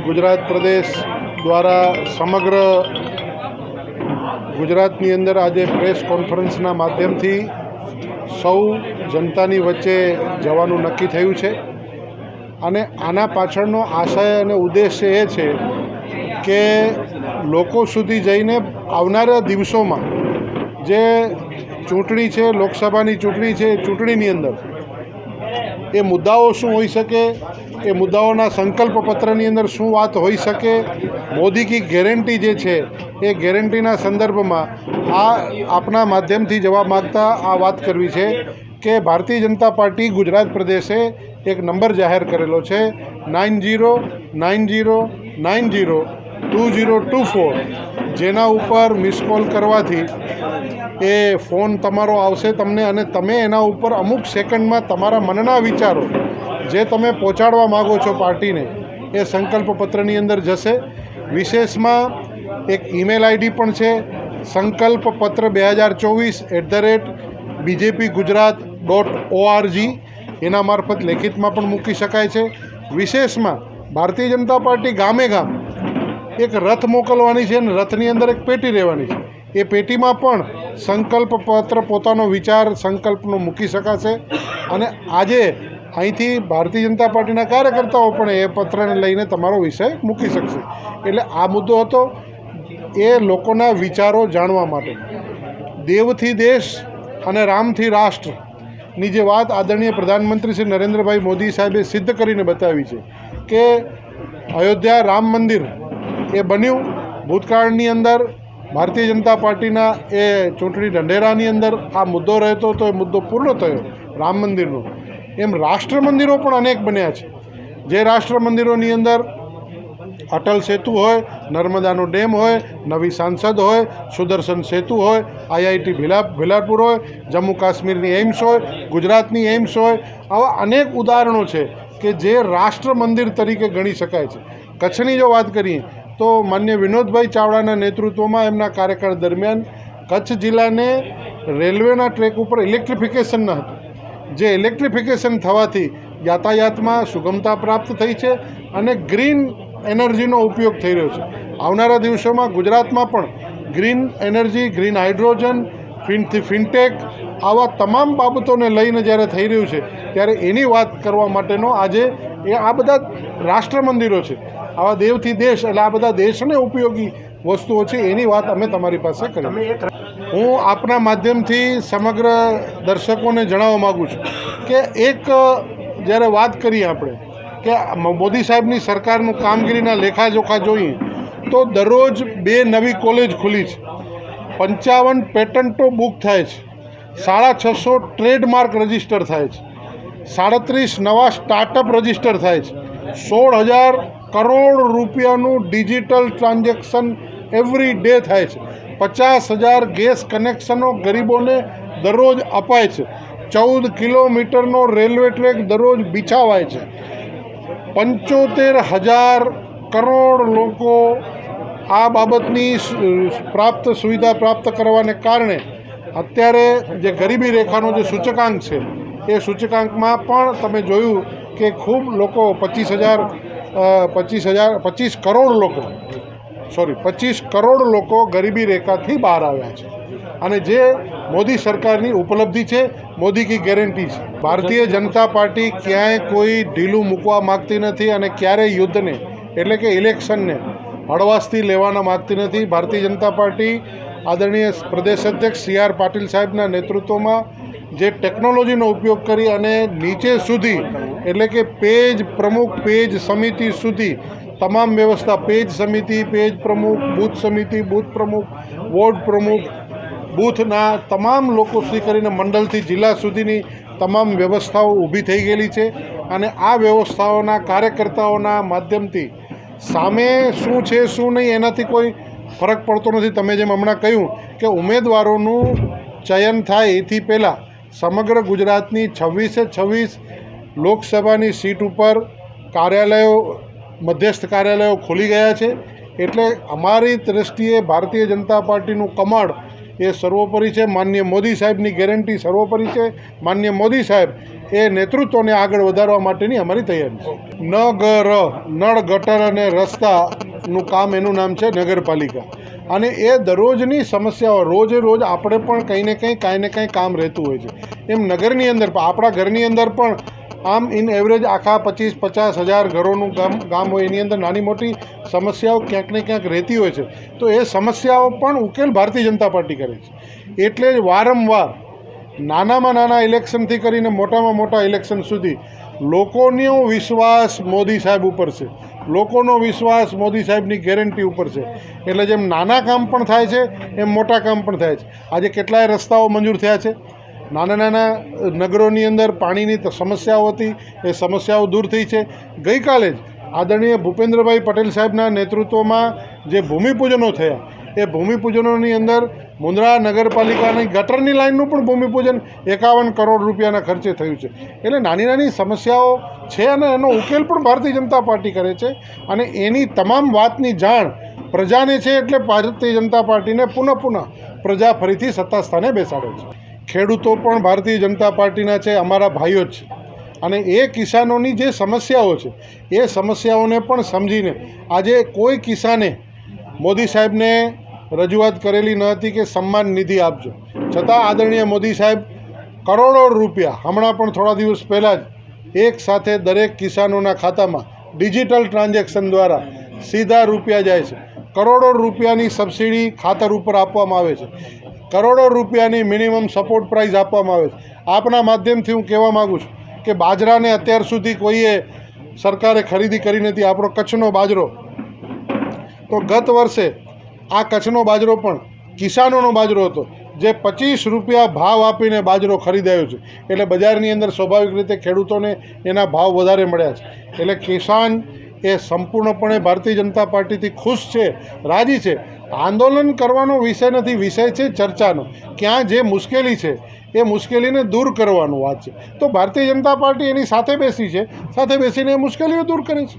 ગુજરાત પ્રદેશ દ્વારા સમગ્ર ગુજરાતની અંદર આજે પ્રેસ કોન્ફરન્સના માધ્યમથી સૌ જનતાની વચ્ચે જવાનું નક્કી થયું છે અને આના પાછળનો આશય અને ઉદ્દેશ્ય એ છે કે લોકો સુધી જઈને આવનારા દિવસોમાં જે ચૂંટણી છે, લોકસભાની ચૂંટણી છે, એ ચૂંટણીની અંદર એ મુદ્દાઓ શું હોઈ શકે, એ મુદ્દાઓના સંકલ્પ પત્રની અંદર શું વાત હોઈ શકે, મોદી કી ગેરંટી જે છે એ ગેરંટીના સંદર્ભમાં આપના માધ્યમથી જવાબ માગતા આ વાત કરવી છે કે ભારતીય જનતા પાર્ટી ગુજરાત પ્રદેશે એક નંબર જાહેર કરેલો છે 9090902024, જેના ઉપર મિસ કોલ કરવાથી એ ફોન તમારો આવશે તમને અને તમે એના ઉપર અમુક સેકન્ડમાં તમારા મનના વિચારો જે તમે પહોંચાડવા માગો છો પાર્ટીને એ સંકલ્પ પત્રની અંદર જશે. વિશેષમાં એક ઈમેલ આઈડી પણ છે સંકલ્પપત્ર 2024@bjpgujarat.org, એના મારફત લેખિતમાં પણ મૂકી શકાય છે. વિશેષમાં ભારતીય જનતા પાર્ટી ગામે ગામ એક રથ મોકલવાની છે અને રથની અંદર એક પેટી રહેવાની છે. એ પેટીમાં પણ સંકલ્પ પત્ર પોતાનો વિચાર સંકલ્પનો મૂકી શકાશે અને આજે અહીંથી ભારતીય જનતા પાર્ટીના કાર્યકર્તાઓ પણ એ પત્રને લઈને તમારો વિષય મૂકી શકશે. એટલે આ મુદ્દો હતો એ લોકોના વિચારો જાણવા માટે. દેવથી દેશ અને રામથી રાષ્ટ્રની જે વાત આદરણીય પ્રધાનમંત્રી શ્રી નરેન્દ્રભાઈ મોદી સાહેબે સિદ્ધ કરીને બતાવી છે કે અયોધ્યા રામ મંદિર એ બન્યું. ભૂતકાળની અંદર ભારતીય જનતા પાર્ટીના એ ચૂંટણી ઢંઢેરાની અંદર આ મુદ્દો રહેતો તો એ મુદ્દો પૂર્ણ થયો રામ મંદિરનો. એમ રાષ્ટ્ર મંદિરો પણ અનેક બન્યા છે. જે રાષ્ટ્ર મંદિરોની અંદર અટલ સેતુ હોય, નર્મદાનો ડેમ હોય, નવી સાંસદ હોય, સુદર્શન સેતુ હોય, IIT ભીલાપુર હોય, જમ્મુ કાશ્મીરની એમ્સ હોય, ગુજરાતની એમ્સ હોય, આવા અનેક ઉદાહરણો છે કે જે રાષ્ટ્ર મંદિર તરીકે ગણી શકાય છે. કચ્છની જો વાત કરીએ તો માન્ય વિનોદભાઈ ચાવડાના નેતૃત્વમાં એમના કાર્યકાળ દરમિયાન કચ્છ જિલ્લાને રેલવેના ટ્રેક ઉપર ઇલેક્ટ્રિફિકેશન ન હતું. જે ઇલેક્ટ્રિફિકેશન થવાથી યાતાયાતમાં સુગમતા પ્રાપ્ત થઈ છે અને ગ્રીન એનર્જીનો ઉપયોગ થઈ રહ્યો છે. આવનારા દિવસોમાં ગુજરાતમાં પણ green energy, green hydrogen, fintech આવા તમામ બાબતોને લઈને જ્યારે થઈ રહ્યું છે ત્યારે એની વાત કરવા માટેનો આજે આ બધા રાષ્ટ્ર મંદિરો છે. આવા દેવથી દેશ એટલે આ બધા દેશને ઉપયોગી વસ્તુઓ છે એની વાત અમે તમારી પાસે કરી. હું આપના માધ્યમથી સમગ્ર દર્શકોને જણાવવા માગું છું કે એક જ્યારે વાત કરીએ આપણે કે મોદી સાહેબની સરકારનું કામગીરીના લેખાજોખા જોઈએ તો દરરોજ 2 નવી કોલેજ ખુલી છે, 55 પેટન્ટો બુક થાય છે, 650 ટ્રેડમાર્ક રજીસ્ટર થાય છે, 37 નવા સ્ટાર્ટઅપ રજીસ્ટર થાય છે, 16,000 કરોડ રૂપિયાનું ડિજિટલ ટ્રાન્ઝેક્શન એવરી ડે થાય છે, 50,000 ગેસ કનેક્શનો ગરીબોને દરરોજ અપાય છે, 14 કિલોમીટરનો રેલવે ટ્રેક દરરોજ બિછાવાય છે, 75,000 કરોડ લોકો આ બાબતની સુવિધા પ્રાપ્ત કરવાને કારણે અત્યારે જે ગરીબી રેખાનો જે સૂચકાંક છે એ સૂચકાંકમાં પણ તમે જોયું કે ખૂબ લોકો 25 કરોડ લોકો ગરીબી રેખાથી બહાર આવ્યા છે. અને જે મોદી સરકારની ઉપલબ્ધિ છે, મોદી કી ગેરંટી છે. ભારતીય જનતા પાર્ટી ક્યાંય કોઈ ઢીલું મૂકવા માગતી નથી અને ક્યારેય યુદ્ધને એટલે કે ઇલેક્શનને હળવાશથી લેવાના માગતી નથી. ભારતીય જનતા પાર્ટી આદરણીય પ્રદેશ અધ્યક્ષ CR પાટીલ સાહેબના નેતૃત્વમાં જે ટેકનોલોજીનો ઉપયોગ કરી અને નીચે સુધી એટલે કે પેજ પ્રમુખ, પેજ સમિતિ સુધી તમામ વ્યવસ્થા, પેજ સમિતિ, પેજ પ્રમુખ, બૂથ સમિતિ, બૂથ પ્રમુખ, વોર્ડ પ્રમુખ, બૂથના તમામ લોકો સુધી કરીને મંડળથી જિલ્લા સુધીની તમામ વ્યવસ્થાઓ ઊભી થઈ ગયેલી છે અને આ વ્યવસ્થાઓના કાર્યકર્તાઓના માધ્યમથી સામે શું છે શું નહીં એનાથી કોઈ ફરક પડતો નથી. તમે જેમ હમણાં કહ્યું કે ઉમેદવારોનું ચયન થાય એથી પહેલાં સમગ્ર ગુજરાતની 26 લોકસભાની સીટ ઉપર કાર્યાલયો, મધ્યસ્થ કાર્યાલયો ખુલી ગયા છે. એટલે અમારી દૃષ્ટિએ ભારતીય જનતા પાર્ટીનું કમળ એ સર્વોપરી છે. માનનીય મોદી સાહેબની ગેરંટી સર્વોપરી છે. માનનીય મોદી સાહેબ એ નેતૃત્વને આગળ વધારવા માટેની અમારી તૈયારી છે. નળ ગટર અને રસ્તાનું કામ એનું નામ છે નગરપાલિકા, અને એ દરરોજની સમસ્યાઓ રોજે રોજ આપણે પણ કંઈ ને કંઈ કામ રહેતું હોય છે. એમ નગરની અંદર આપણા ઘરની અંદર પણ આમ ઇન એવરેજ આખા 25-50 હજાર ઘરોનું ગામ હોય, એની અંદર નાની મોટી સમસ્યાઓ ક્યાંક ને ક્યાંક રહેતી હોય છે. તો એ સમસ્યાઓ પણ ઉકેલ ભારતીય જનતા પાર્ટી કરે છે. એટલે જ વારંવાર નાનામાં નાના ઇલેક્શનથી કરીને મોટામાં મોટા ઇલેક્શન સુધી લોકોનો વિશ્વાસ મોદી સાહેબ ઉપર છે, લોકોનો વિશ્વાસ મોદી સાહેબની ગેરંટી ઉપર છે. એટલે જેમ નાના કામ પણ થાય છે એમ મોટા કામ પણ થાય છે. આજે કેટલાય રસ્તાઓ મંજૂર થયા છે. નાના નાના નગરોની અંદર પાણીની સમસ્યાઓ હતી, એ સમસ્યાઓ દૂર થઈ છે. ગઈકાલે જ આદરણીય ભૂપેન્દ્રભાઈ પટેલ સાહેબના નેતૃત્વમાં જે ભૂમિપૂજનો થયા, એ ભૂમિપૂજનોની અંદર મુન્દ્રા નગરપાલિકાની ગટરની લાઇનનું પણ ભૂમિપૂજન 51 કરોડ રૂપિયાના ખર્ચે થયું છે. એટલે નાની નાની સમસ્યાઓ છે અને એનો ઉકેલ પણ ભારતીય જનતા પાર્ટી કરે છે. અને એની તમામ વાતની જાણ પ્રજાને છે. એટલે ભારતીય જનતા પાર્ટીને પુનઃ પ્રજા ફરીથી સત્તા સ્થાને બેસાડે છે. ખેડૂતો પણ ભારતીય જનતા પાર્ટીના છે, અમારા ભાઈઓ જ છે. અને એ કિસાનોની જે સમસ્યાઓ છે એ સમસ્યાઓને પણ સમજીને આજે કોઈ કિસાને મોદી સાહેબને રજૂઆત કરેલી ન હતી કે સન્માન નિધિ આપજો, છતાં આદરણીય મોદી સાહેબ કરોડો રૂપિયા હમણાં પણ થોડા દિવસ પહેલાં જ એક સાથે દરેક કિસાનોના ખાતામાં ડિજિટલ ટ્રાન્ઝેક્શન દ્વારા સીધા રૂપિયા જાય છે. કરોડો રૂપિયાની સબસિડી ખાતર ઉપર આપવામાં આવે છે. કરોડો રૂપિયાની મિનિમમ સપોર્ટ પ્રાઇસ આપવામાં આવે છે. આપના માધ્યમથી હું કહેવા માગું છું કે બાજરાને અત્યાર સુધી કોઈએ સરકારે ખરીદી કરી નથી. આપણો કચ્છનો બાજરો, તો ગત વર્ષે આ કચ્છનો બાજરો પણ કિસાનોનો બાજરો હતો, જે 25 રૂપિયા ભાવ આપીને બાજરો ખરીદાયો છે. એટલે બજારની અંદર સ્વાભાવિક રીતે ખેડૂતોને એના ભાવ વધારે મળ્યા છે. એટલે કિસાન એ સંપૂર્ણપણે ભારતીય જનતા પાર્ટીથી ખુશ છે, રાજી છે. આંદોલન કરવાનો વિષય નથી, વિષય છે ચર્ચાનો. ક્યાં જે મુશ્કેલી છે એ મુશ્કેલીને દૂર કરવાનું વાત છે. તો ભારતીય જનતા પાર્ટી એની સાથે બેસી છે, સાથે બેસીને એ મુશ્કેલીઓ દૂર કરે છે.